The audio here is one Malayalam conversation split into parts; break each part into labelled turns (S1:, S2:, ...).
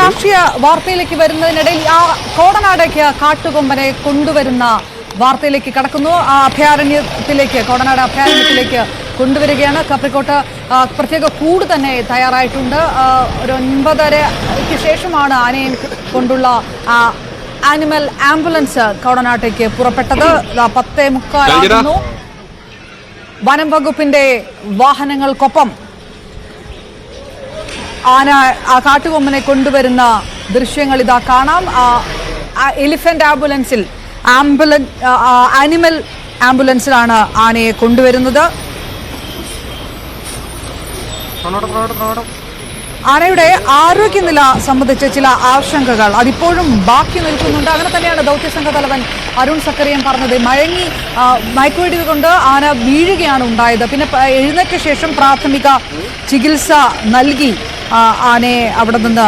S1: രാഷ്ട്രീയ വാർത്തയിലേക്ക് വരുന്നതിനിടയിൽ ആ കോടനാടേക്ക് കാട്ടുകൊമ്പനെ കൊണ്ടുവരുന്ന വാർത്തയിലേക്ക് കടക്കുന്നു. ആ അഭയാരണ്യത്തിലേക്ക്, കോടനാട് അഭയാരണ്യത്തിലേക്ക് കൊണ്ടുവരികയാണ്. കപ്രിക്കോട്ട് പ്രത്യേക കൂട് തന്നെ തയ്യാറായിട്ടുണ്ട്. ഒരു 9:30-ക്ക് ശേഷമാണ് ആനയും കൊണ്ടുള്ള ആനിമൽ ആംബുലൻസ് കോടനാട്ടേക്ക് പുറപ്പെട്ടത്. 10:45 വനം വകുപ്പിന്റെ വാഹനങ്ങൾക്കൊപ്പം ആന ആ കാട്ടുകൊമ്പനെ കൊണ്ടുവരുന്ന ദൃശ്യങ്ങൾ ഇതാ കാണാം. എലിഫന്റ് ആംബുലൻസിൽ ആനിമൽ ആംബുലൻസിലാണ് ആനയെ കൊണ്ടുവരുന്നത്. ആനയുടെ ആരോഗ്യനില സംബന്ധിച്ച് ചില ആശങ്കകൾ അതിപ്പോഴും ബാക്കി നിൽക്കുന്നുണ്ട്. അങ്ങനെ തന്നെയാണ് ദൗത്യസംഘ തലവൻ അരുൺ സക്കറിയൻ പറഞ്ഞത്. മയക്കുവെടി കൊണ്ട് ആന വീഴുകയാണ് ഉണ്ടായത്. പിന്നെ എഴുന്നേറ്റ ശേഷം പ്രാഥമിക ചികിത്സ നൽകി ആനയെ അവിടെ നിന്ന്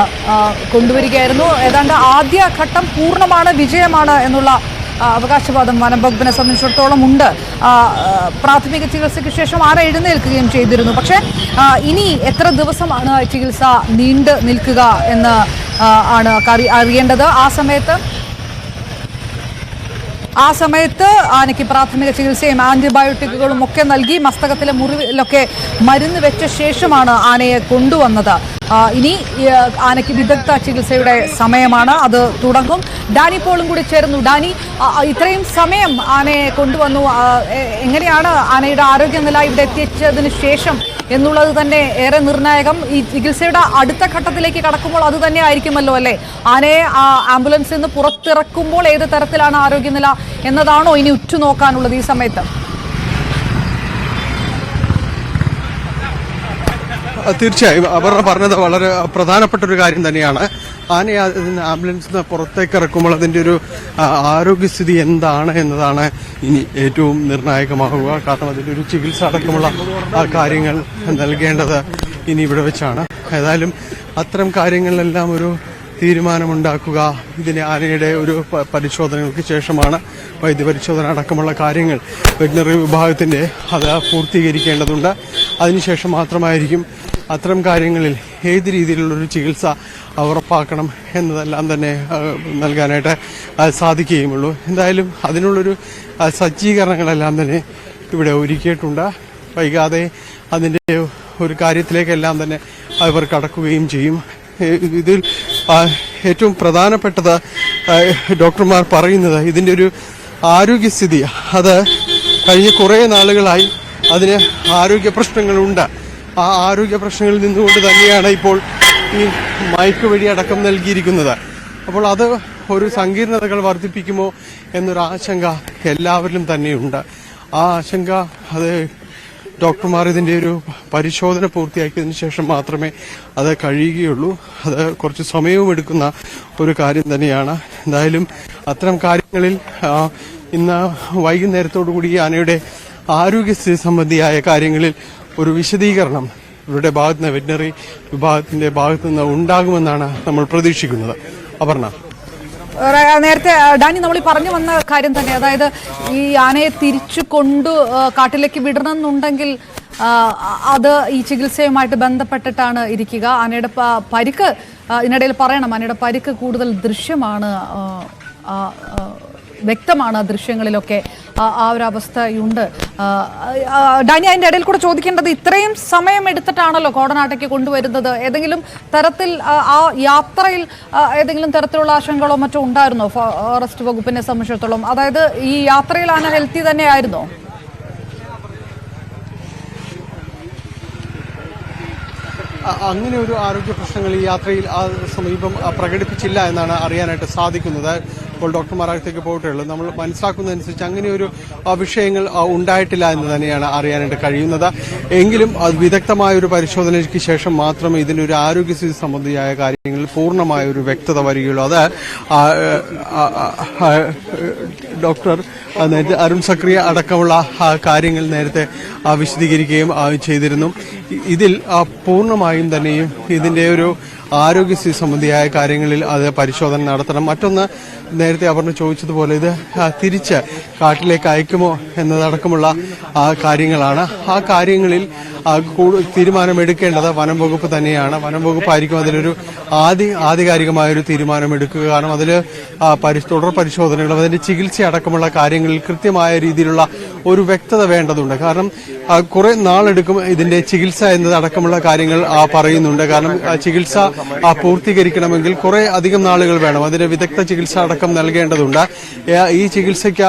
S1: കൊണ്ടുവരികയായിരുന്നു. ഏതാണ്ട് ആദ്യഘട്ടം പൂർണ്ണമാണ്, വിജയമാണ് എന്നുള്ള അവകാശവാദം വനം വകുപ്പിനെ സംബന്ധിച്ചിടത്തോളം ഉണ്ട്. പ്രാഥമിക ചികിത്സയ്ക്ക് ശേഷം ആന എഴുന്നേൽക്കുകയും ചെയ്തിരുന്നു. പക്ഷേ ഇനി എത്ര ദിവസമാണ് ചികിത്സ നീണ്ടു നിൽക്കുക എന്ന് ആണ് അറിയേണ്ടത്. ആ സമയത്ത് ആനയ്ക്ക് പ്രാഥമിക ചികിത്സയും ആന്റിബയോട്ടിക്കുകളും ഒക്കെ നൽകി മസ്തകത്തിലെ മുറിവിലൊക്കെ മരുന്ന് വെച്ച ശേഷമാണ് ആനയെ കൊണ്ടുവന്നത്. ഇനി ആനയ്ക്ക് വിദഗ്ധ ചികിത്സയുടെ സമയമാണ്, അത് തുടങ്ങും. ഡാനി പോളും കൂടി ചേർന്നു. ഡാനി, ഇത്രയും സമയം ആനയെ കൊണ്ടുവന്നു, എങ്ങനെയാണ് ആനയുടെ ആരോഗ്യനില ഇവിടെ എത്തിച്ചതിന് ശേഷം എന്നുള്ളത് തന്നെ ഏറെ നിർണായകം. ഈ ചികിത്സയുടെ അടുത്ത ഘട്ടത്തിലേക്ക് കടക്കുമ്പോൾ അത് തന്നെ ആയിരിക്കുമല്ലോ അല്ലേ? ആനയെ ആംബുലൻസിൽ നിന്ന് പുറത്തിറക്കുമ്പോൾ ഏത് തരത്തിലാണ് ആരോഗ്യനില എന്നതാണോ ഇനി ഉറ്റുനോക്കാനുള്ളത് ഈ സമയത്ത്?
S2: തീർച്ചയായും അപർണ പറഞ്ഞത് വളരെ പ്രധാനപ്പെട്ട ഒരു കാര്യം തന്നെയാണ്. ആനയെ ആംബുലൻസിൽ നിന്ന് പുറത്തേക്ക് ഇറക്കുമ്പോൾ അതിൻ്റെ ഒരു ആരോഗ്യസ്ഥിതി എന്താണ് എന്നതാണ് ഇനി ഏറ്റവും നിർണായകമാകുക. കാരണം അതിൻ്റെ ഒരു ചികിത്സ അടക്കമുള്ള കാര്യങ്ങൾ നൽകേണ്ടത് ഇനി ഇവിടെ വെച്ചാണ്. ഏതായാലും അത്തരം കാര്യങ്ങളിലെല്ലാം ഒരു തീരുമാനമുണ്ടാക്കുക ഇതിന് ആനയുടെ ഒരു പരിശോധനകൾക്ക് ശേഷമാണ്. വൈദ്യപരിശോധന അടക്കമുള്ള കാര്യങ്ങൾ വെറ്റിനറി വിഭാഗത്തിൻ്റെ അത് പൂർത്തീകരിക്കേണ്ടതുണ്ട്. അതിനുശേഷം മാത്രമായിരിക്കും അത്തരം കാര്യങ്ങളിൽ ഏത് രീതിയിലുള്ളൊരു ചികിത്സ ഉറപ്പാക്കണം എന്നതെല്ലാം തന്നെ നൽകാനായിട്ട് സാധിക്കുകയുമുള്ളൂ. എന്തായാലും അതിനുള്ളൊരു സജ്ജീകരണങ്ങളെല്ലാം തന്നെ ഇവിടെ ഒരുക്കിയിട്ടുണ്ട്. വൈകാതെ അതിൻ്റെ ഒരു കാര്യത്തിലേക്കെല്ലാം തന്നെ അവർ കടക്കുകയും ചെയ്യും. ഇതിൽ ഏറ്റവും പ്രധാനപ്പെട്ടത് ഡോക്ടർമാർ പറയുന്നത് ഇതിൻ്റെ ഒരു ആരോഗ്യസ്ഥിതി, അത് കഴിഞ്ഞ കുറേ നാളുകളായി അതിന് ആരോഗ്യ പ്രശ്നങ്ങളുണ്ട്. ആ ആരോഗ്യ പ്രശ്നങ്ങളിൽ നിന്നുകൊണ്ട് തന്നെയാണ് ഇപ്പോൾ ഈ മയക്കുവെടി അടക്കം നൽകിയിരിക്കുന്നത്. അപ്പോൾ അത് ഒരു സങ്കീർണതകൾ വർദ്ധിപ്പിക്കുമോ എന്നൊരു ആശങ്ക എല്ലാവരിലും തന്നെയുണ്ട്. ആ ആശങ്ക അത് ഡോക്ടർമാർ ഇതിൻ്റെ ഒരു പരിശോധന പൂർത്തിയാക്കിയതിന് ശേഷം മാത്രമേ അത് കഴിയുകയുള്ളൂ. അത് കുറച്ച് സമയവും എടുക്കുന്ന ഒരു കാര്യം തന്നെയാണ്. എന്തായാലും അത്തരം കാര്യങ്ങളിൽ ഇന്ന് വൈകുന്നേരത്തോടുകൂടി ആനയുടെ ആരോഗ്യസ്ഥിതി സംബന്ധിയായ കാര്യങ്ങളിൽ ഒരു വിശദീകരണം ഇവരുടെ ഭാഗത്ത് നിന്ന്, വെറ്റിനറി വിഭാഗത്തിന്റെ ഭാഗത്തു നിന്ന് ഉണ്ടാകുമെന്നാണ് നമ്മൾ പ്രതീക്ഷിക്കുന്നത്. അപർണ,
S1: നേരത്തെ ഡാനി നമ്മൾ പറഞ്ഞു വന്ന കാര്യം തന്നെ, അതായത് ഈ ആനയെ തിരിച്ചു കാട്ടിലേക്ക് വിടണമെന്നുണ്ടെങ്കിൽ അത് ഈ ചികിത്സയുമായിട്ട് ബന്ധപ്പെട്ടിട്ടാണ് ഇരിക്കുക. ആനയുടെ പരിക്ക് ഇതിനിടയിൽ പറയണം, ആനയുടെ പരിക്ക് കൂടുതൽ ദൃശ്യമാണ്, വ്യക്തമാണ് ദൃശ്യങ്ങളിലൊക്കെ. ആ ഒരു അവസ്ഥയുണ്ട്. ഡാനി, അതിൻ്റെ ഇടയിൽ കൂടെ ചോദിക്കേണ്ടത്, ഇത്രയും സമയം എടുത്തിട്ടാണല്ലോ കോടനാട്ടേക്ക് കൊണ്ടുവരുന്നത്. ഏതെങ്കിലും തരത്തിൽ ആ യാത്രയിൽ ഏതെങ്കിലും തരത്തിലുള്ള ആശങ്കകളോ മറ്റോ ഉണ്ടായിരുന്നോ ഫോറസ്റ്റ് വകുപ്പിനെ സംബന്ധിച്ചിടത്തോളം? അതായത് ഈ യാത്രയിൽ ആന ഹെൽത്തി തന്നെ ആയിരുന്നോ?
S2: അങ്ങനെ ഒരു ആരോഗ്യ പ്രശ്നങ്ങൾ ഈ യാത്രയിൽ ആ സമീപം പ്രകടിപ്പിച്ചില്ല എന്നാണ് അറിയാനായിട്ട് സാധിക്കുന്നത്. ഇപ്പോൾ ഡോക്ടർമാരടുത്തേക്ക് പോയിട്ടുള്ളൂ. നമ്മൾ മനസ്സിലാക്കുന്നതനുസരിച്ച് അങ്ങനെയൊരു വിഷയങ്ങൾ ഉണ്ടായിട്ടില്ല എന്ന് തന്നെയാണ് അറിയാനായിട്ട് കഴിയുന്നത്. എങ്കിലും അത് വിദഗ്ധമായ ഒരു പരിശോധനയ്ക്ക് ശേഷം മാത്രമേ ഇതിൻ്റെ ഒരു ആരോഗ്യസ്ഥിതി സംബന്ധിയായ കാര്യങ്ങളിൽ പൂർണ്ണമായ ഒരു വ്യക്തത വരികയുള്ളൂ. അത് ഡോക്ടർ നേരത്തെ അരുൺ സക്രിയ അടക്കമുള്ള കാര്യങ്ങൾ നേരത്തെ വിശദീകരിക്കുകയും ചെയ്തിരുന്നു. ഇതിൽ പൂർണ്ണമായും തന്നെയും ഇതിൻ്റെ ഒരു ആരോഗ്യസ്ഥിതി സംബന്ധിയായ കാര്യങ്ങളിൽ അത് പരിശോധന നടത്തണം. മറ്റൊന്ന്, നേരത്തെ അവർ ചോദിച്ചതുപോലെ ഇത് തിരിച്ച് കാട്ടിലേക്ക് അയക്കുമോ എന്നതടക്കമുള്ള കാര്യങ്ങളാണ്. ആ കാര്യങ്ങളിൽ തീരുമാനമെടുക്കേണ്ടത് വനം വകുപ്പ് തന്നെയാണ്. വനം വകുപ്പായിരിക്കും അതിലൊരു ആധികാരികമായൊരു തീരുമാനമെടുക്കുക. കാരണം അതിൽ തുടർ പരിശോധനകളും അതിന്റെ ചികിത്സ അടക്കമുള്ള കാര്യങ്ങളിൽ കൃത്യമായ രീതിയിലുള്ള ഒരു വ്യക്തത വേണ്ടതുണ്ട്. കാരണം കുറെ നാളെടുക്കും ഇതിന്റെ ചികിത്സ എന്നതടക്കമുള്ള കാര്യങ്ങൾ പറയുന്നുണ്ട്. കാരണം ചികിത്സ പൂർത്തീകരിക്കണമെങ്കിൽ കുറെ അധികം നാളുകൾ വേണം. അതിന് വിദഗ്ധ ചികിത്സ അടക്കം നൽകേണ്ടതുണ്ട്. ഈ ചികിത്സയ്ക്ക്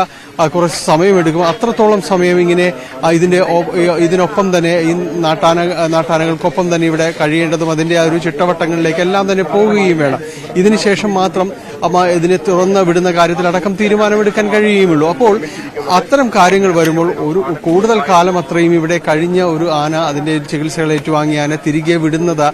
S2: കുറച്ച് സമയമെടുക്കും. അത്രത്തോളം സമയം ഇങ്ങനെ ഇതിനൊപ്പം തന്നെ ഈ നാട്ടാനകൾക്കൊപ്പം തന്നെ ഇവിടെ കഴിയേണ്ടതും അതിന്റെ ആ ഒരു ചിട്ടവട്ടങ്ങളിലേക്ക് എല്ലാം തന്നെ പോകുകയും വേണം. ഇതിനുശേഷം മാത്രം ഇതിനെ തുറന്ന് വിടുന്ന കാര്യത്തിലടക്കം തീരുമാനമെടുക്കാൻ കഴിയുകയുള്ളൂ. അപ്പോൾ അത്തരം കാര്യങ്ങൾ വരുമ്പോൾ ഒരു കൂടുതൽ കാലം അത്രയും ഇവിടെ കഴിഞ്ഞ ഒരു ആന അതിന്റെ ചികിത്സകൾ ഏറ്റുവാങ്ങിയ ആന തിരികെ വിടുന്നത്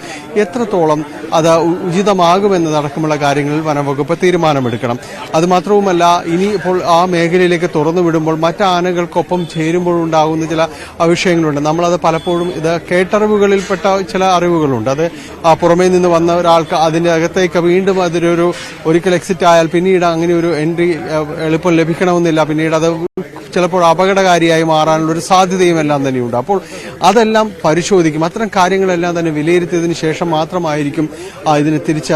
S2: എത്രത്തോളം അത് ഉചിതമാകുമെന്നതടക്കമുള്ള കാര്യങ്ങളിൽ വനംവകുപ്പ് തീരുമാനമെടുക്കണം. അതുമാത്രവുമല്ല, ഇനി ഇപ്പോൾ ആ മേഖലയിലേക്ക് തുറന്നു വിടുമ്പോൾ മറ്റ് ആനകൾക്കൊപ്പം ചേരുമ്പോഴുണ്ടാകുന്ന ചില വിഷയങ്ങളുണ്ട്. നമ്മളത് പലപ്പോഴും ഇത് കേട്ടറിവുകളിൽപ്പെട്ട ചില അറിവുകളുണ്ട്. അത് പുറമേ നിന്ന് വന്ന ഒരാൾക്ക് അതിന്റെ അകത്തേക്ക് വീണ്ടും അതിലൊരു ഒരിക്കൽ എക്സിറ്റ് ആയാൽ പിന്നീട് അങ്ങനെ ഒരു എൻട്രി എളുപ്പം ലഭിക്കണമെന്നില്ല. പിന്നീട് അത് ചിലപ്പോൾ അപകടകാരിയായി മാറാനുള്ള ഒരു സാധ്യതയും എല്ലാം തന്നെയുണ്ട്. അപ്പോൾ അതെല്ലാം പരിശോധിക്കും. അത്തരം കാര്യങ്ങളെല്ലാം തന്നെ വിലയിരുത്തിയതിനു ശേഷം മാത്രമായിരിക്കും ഇതിനെ തിരിച്ച്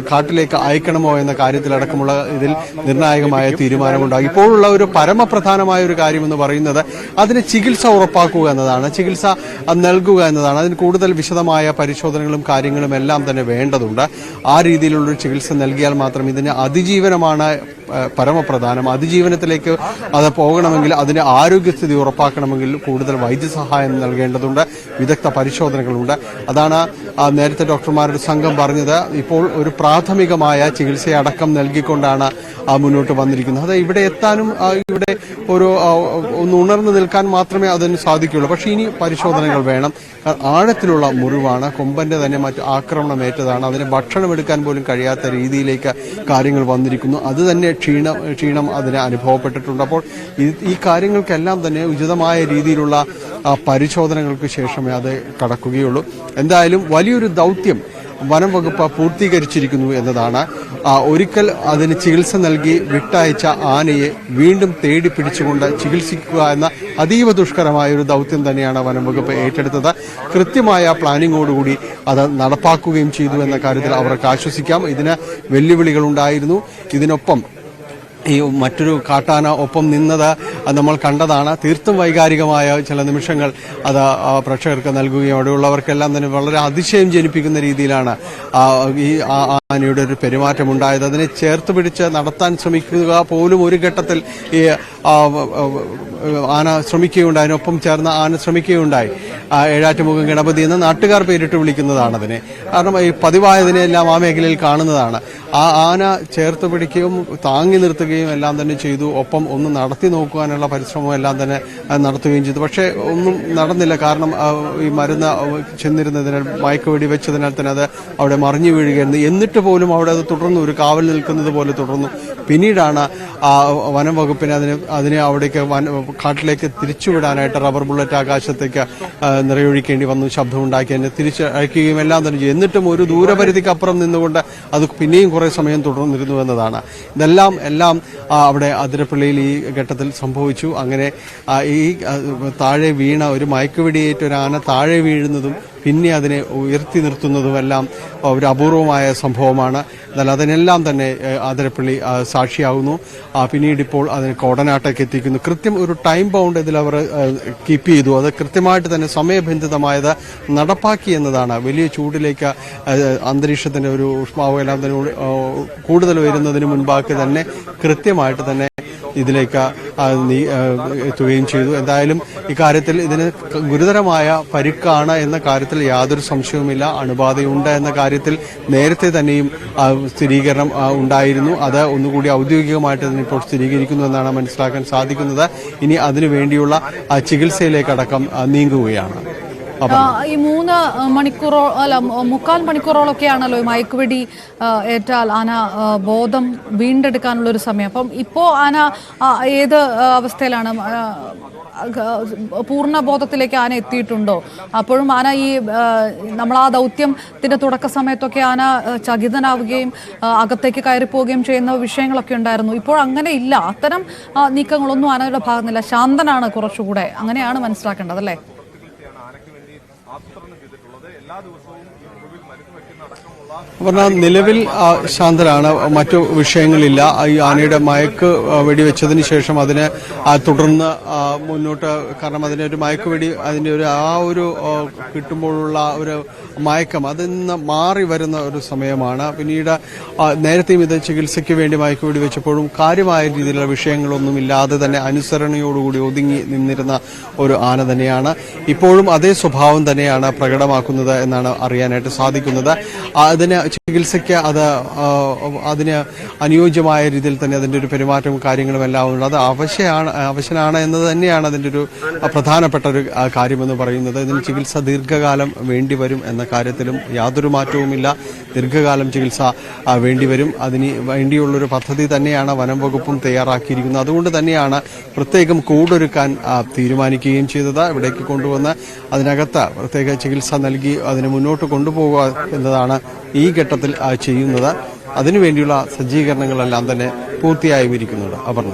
S2: കാട്ടിലേക്ക് അയക്കണമോ എന്ന കാര്യത്തിലടക്കമുള്ള ഇതിൽ നിർണായകമായ തീരുമാനമുണ്ടാകും. ഇപ്പോഴുള്ള ഒരു പരമപ്രധാനമായ ഒരു കാര്യമെന്ന് പറയുന്നത് അതിന് ചികിത്സ ഉറപ്പാക്കുക എന്നതാണ്, ചികിത്സ നൽകുക എന്നതാണ്. അതിന് കൂടുതൽ വിശദമായ പരിശോധനകളും കാര്യങ്ങളും എല്ലാം തന്നെ വേണ്ടതുണ്ട്. ആ രീതിയിലുള്ളൊരു ചികിത്സ നൽകിയാൽ മാത്രം ഇതിന് അതിജീവനമാണ് പരമപ്രധാനം. അതിജീവനത്തിലേക്ക് അത് പോകണമെങ്കിൽ അതിന്റെ ആരോഗ്യസ്ഥിതി ഉറപ്പാക്കണമെങ്കിൽ കൂടുതൽ വൈദ്യസഹായം നൽകേണ്ടതുണ്ട്, വിദഗ്ധ പരിശോധനകളുണ്ട്. അതാണ് നേരത്തെ ഡോക്ടർമാരുടെ സംഘം പറഞ്ഞത്. ഇപ്പോൾ ഒരു പ്രാഥമികമായ ചികിത്സയടക്കം നൽകിക്കൊണ്ടാണ് മുന്നോട്ട് വന്നിരിക്കുന്നത്. അത് ഇവിടെ എത്താനും ഇവിടെ ഒന്ന് ഉണർന്നു നിൽക്കാൻ മാത്രമേ അതിന് സാധിക്കുകയുള്ളൂ. പക്ഷേ ഇനി പരിശോധനകൾ വേണം. ആഴത്തിലുള്ള മുറിവാണ്, കൊമ്പന്റെ തന്നെ മറ്റ് ആക്രമണമേറ്റതാണ്. അതിന് ഭക്ഷണം എടുക്കാൻ പോലും കഴിയാത്ത രീതിയിലേക്ക് കാര്യങ്ങൾ വന്നിരിക്കുന്നു. അത് തന്നെ ക്ഷീണം അതിന് അനുഭവപ്പെട്ടിട്ടുണ്ട്. അപ്പോൾ ഈ കാര്യങ്ങൾക്കെല്ലാം തന്നെ ഉചിതമായ രീതിയിലുള്ള പരിശോധനകൾക്ക് ശേഷമേ അത് കടക്കുകയുള്ളൂ. എന്തായാലും വലിയൊരു ദൗത്യം വനം വകുപ്പ് പൂർത്തീകരിച്ചിരിക്കുന്നു എന്നതാണ്. ഒരിക്കൽ അതിന് ചികിത്സ നൽകി വിട്ടയച്ച ആനയെ വീണ്ടും തേടി പിടിച്ചുകൊണ്ട് ചികിത്സിക്കുക എന്ന അതീവ ദുഷ്കരമായ ഒരു ദൗത്യം തന്നെയാണ് വനം വകുപ്പ് ഏറ്റെടുത്തത്. കൃത്യമായ പ്ലാനിങ്ങോടുകൂടി അത് നടപ്പാക്കുകയും ചെയ്തു എന്ന കാര്യത്തിൽ അവർക്ക് ആശ്വസിക്കാം. ഇതിന് വെല്ലുവിളികളുണ്ടായിരുന്നു. ഇതിനൊപ്പം ഈ മറ്റൊരു കാട്ടാന ഒപ്പം നിന്നത് നമ്മൾ കണ്ടതാണ്. തീർത്തും വൈകാരികമായ ചില നിമിഷങ്ങൾ അത് പ്രേക്ഷകർക്ക് നൽകുകയും അവിടെയുള്ളവർക്കെല്ലാം തന്നെ വളരെ അതിശയം ജനിപ്പിക്കുന്ന രീതിയിലാണ് ഈ ആനയുടെ ഒരു പെരുമാറ്റമുണ്ടായത്. അതിനെ ചേർത്ത് പിടിച്ച് നടത്താൻ ശ്രമിക്കുക പോലും ഒരു ഘട്ടത്തിൽ ഈ ആന ശ്രമിക്കുകയുണ്ടായി, അതിനൊപ്പം ചേർന്ന ആന ശ്രമിക്കുകയുണ്ടായി. ഏഴാറ്റുമുഖം ഗണപതി എന്ന് നാട്ടുകാർ പേരിട്ട് വിളിക്കുന്നതാണ് അതിനെ. കാരണം ഈ പതിവായതിനെല്ലാം ആ മേഖലയിൽ കാണുന്നതാണ്. ആ ആന ചേർത്ത് പിടിക്കുകയും താങ്ങി നിർത്തുകയും എല്ലാം തന്നെ ചെയ്തു. ഒപ്പം ഒന്ന് നടത്തി നോക്കുവാനുള്ള പരിശ്രമം എല്ലാം തന്നെ നടത്തുകയും ചെയ്തു. പക്ഷേ ഒന്നും നടന്നില്ല. കാരണം ഈ മരുന്ന് ചെന്നിരുന്നതിനാൽ മയക്കുവെടി വെച്ചതിനാൽ തന്നെ അത് അവിടെ മറിഞ്ഞു വീഴുകയായിരുന്നു. എന്നിട്ട് പോലും അവിടെ അത് തുടർന്നു, ഒരു കാവൽ നിൽക്കുന്നത് പോലെ തുടർന്നു. പിന്നീടാണ് വനം വകുപ്പിന് അതിനെ അവിടേക്ക് കാട്ടിലേക്ക് തിരിച്ചുവിടാനായിട്ട് റബ്ബർ ബുള്ളറ്റ് ആകാശത്തേക്ക് നിറയൊഴിക്കേണ്ടി വന്നു, ശബ്ദമുണ്ടാക്കി അതിനെ തിരിച്ചയക്കുകയും എല്ലാം തന്നെ ചെയ്തു. എന്നിട്ടും ഒരു ദൂരപരിധിക്കപ്പുറം നിന്നുകൊണ്ട് അത് പിന്നെയും കുറെ സമയം തുടർന്നിരുന്നു എന്നതാണ്. എല്ലാം അവിടെ അതിരപ്പള്ളിയിൽ ഈ ഘട്ടത്തിൽ സംഭവിച്ചു. അങ്ങനെ ഈ താഴെ വീണ ഒരു മയക്കുവെടിയേറ്റ ഒരു ആന താഴെ വീഴുന്നതും പിന്നെ അതിനെ ഉയർത്തി നിർത്തുന്നതുമെല്ലാം ഒരു അപൂർവമായ സംഭവമാണ്. എന്നാൽ അതിനെല്ലാം തന്നെ അതിരപ്പള്ളി സാക്ഷിയാകുന്നു. പിന്നീട് ഇപ്പോൾ അതിന് കോടനാട്ടേക്ക് എത്തിക്കുന്നു. കൃത്യം ഒരു ടൈം ബൗണ്ട് ഇതിൽ അവർ കീപ്പ് ചെയ്തു. അത് കൃത്യമായിട്ട് തന്നെ സമയബന്ധിതമായത് നടപ്പാക്കി എന്നതാണ്. വലിയ ചൂടിലേക്ക് അന്തരീക്ഷത്തിന്റെ ഒരു ഊഷ്മാവ് എല്ലാം തന്നെ കൂടുതൽ വരുന്നതിന് മുൻപാക്കി തന്നെ കൃത്യമായിട്ട് തന്നെ ഇതിലേക്ക് എത്തുകയും ചെയ്തു. എന്തായാലും ഇക്കാര്യത്തിൽ ഇതിന് ഗുരുതരമായ പരിക്കാണ് എന്ന കാര്യത്തിൽ യാതൊരു സംശയവുമില്ല. അണുബാധയുണ്ട് എന്ന കാര്യത്തിൽ നേരത്തെ തന്നെയും സ്ഥിരീകരണം ഉണ്ടായിരുന്നു. അത് ഒന്നുകൂടി ഔദ്യോഗികമായിട്ട് ഇതിനിപ്പോൾ സ്ഥിരീകരിക്കുന്നു എന്നാണ് മനസ്സിലാക്കാൻ സാധിക്കുന്നത്. ഇനി അതിനു വേണ്ടിയുള്ള ചികിത്സയിലേക്കടക്കം നീങ്ങുകയാണ്.
S1: ഈ 3 മണിക്കൂറോ അല്ല 3/4 മണിക്കൂറോളൊക്കെയാണല്ലോ മയക്കുവെടി ഏറ്റാൽ ആന ബോധം വീണ്ടെടുക്കാനുള്ള ഒരു സമയം. അപ്പം ഇപ്പോ ആന ഏത് അവസ്ഥയിലാണ്? പൂർണ്ണ ബോധത്തിലേക്ക് ആന എത്തിയിട്ടുണ്ടോ? അപ്പോഴും ആന നമ്മൾ ആ ദൗത്യത്തിന്റെ തുടക്ക സമയത്തൊക്കെ ആന ചകിതനാവുകയും അകത്തേക്ക് കയറിപ്പോവുകയും ചെയ്യുന്ന വിഷയങ്ങളൊക്കെ ഉണ്ടായിരുന്നു. ഇപ്പോൾ അങ്ങനെ ഇല്ല. അത്തരം നീക്കങ്ങളൊന്നും ആനയുടെ ഭാഗത്തുനിന്നില്ല. ശാന്തനാണ് കുറച്ചുകൂടെ. അങ്ങനെയാണ് മനസ്സിലാക്കേണ്ടത് അല്ലേ?
S2: പറഞ്ഞാൽ നിലവിൽ ശാന്തരാണ്, മറ്റു വിഷയങ്ങളില്ല. ഈ ആനയുടെ മയക്ക് വെടിവെച്ചതിന് ശേഷം അതിനെ തുടർന്ന് മുന്നോട്ട്, കാരണം അതിനെ ഒരു മയക്കുവെടി അതിന്റെ ഒരു കിട്ടുമ്പോഴുള്ള ഒരു മയക്കം അതിൽ നിന്ന് മാറി വരുന്ന ഒരു സമയമാണ്. പിന്നീട് നേരത്തെയും ഇത് ചികിത്സയ്ക്ക് വേണ്ടി മയക്കുവെടി വെച്ചപ്പോഴും കാര്യമായ രീതിയിലുള്ള വിഷയങ്ങളൊന്നുമില്ലാതെ തന്നെ അനുസരണയോടുകൂടി ഒതുങ്ങി നിന്നിരുന്ന ഒരു ആന തന്നെയാണ്. ഇപ്പോഴും അതേ സ്വഭാവം തന്നെയാണ് പ്രകടമാക്കുന്നത് എന്നാണ് അറിയാനായിട്ട് സാധിക്കുന്നത്. അതിന് ചികിത്സയ്ക്ക് അതിന് അനുയോജ്യമായ രീതിയിൽ തന്നെ അതിന്റെ ഒരു പെരുമാറ്റവും കാര്യങ്ങളും എല്ലാം ഉണ്ട്. അത് അവശനാണ് എന്നത് തന്നെയാണ് അതിന്റെ ഒരു പ്രധാനപ്പെട്ട ഒരു കാര്യമെന്ന് പറയുന്നത്. ഇതിന് ചികിത്സ ദീർഘകാലം വേണ്ടിവരും എന്ന കാര്യത്തിലും യാതൊരു മാറ്റവുമില്ല. ദീർഘകാലം ചികിത്സ വേണ്ടിവരും. അതിന് വേണ്ടിയുള്ളൊരു പദ്ധതി തന്നെയാണ് വനം വകുപ്പും തയ്യാറാക്കിയിരിക്കുന്നത്. അതുകൊണ്ട് തന്നെയാണ് പ്രത്യേകം കൂടൊരുക്കാൻ തീരുമാനിക്കുകയും ചെയ്തത്. ഇവിടേക്ക് കൊണ്ടുവന്ന് അതിനകത്ത് പ്രത്യേക ചികിത്സ നൽകി അതിനെ മുന്നോട്ട് കൊണ്ടുപോകുക എന്നതാണ് ഈ ഘട്ടത്തിൽ ചെയ്യുന്നത്. അതിനുവേണ്ടിയുള്ള സജ്ജീകരണങ്ങളെല്ലാം തന്നെ പൂർത്തിയായും ഇരിക്കുന്നുണ്ട്. അപർണ.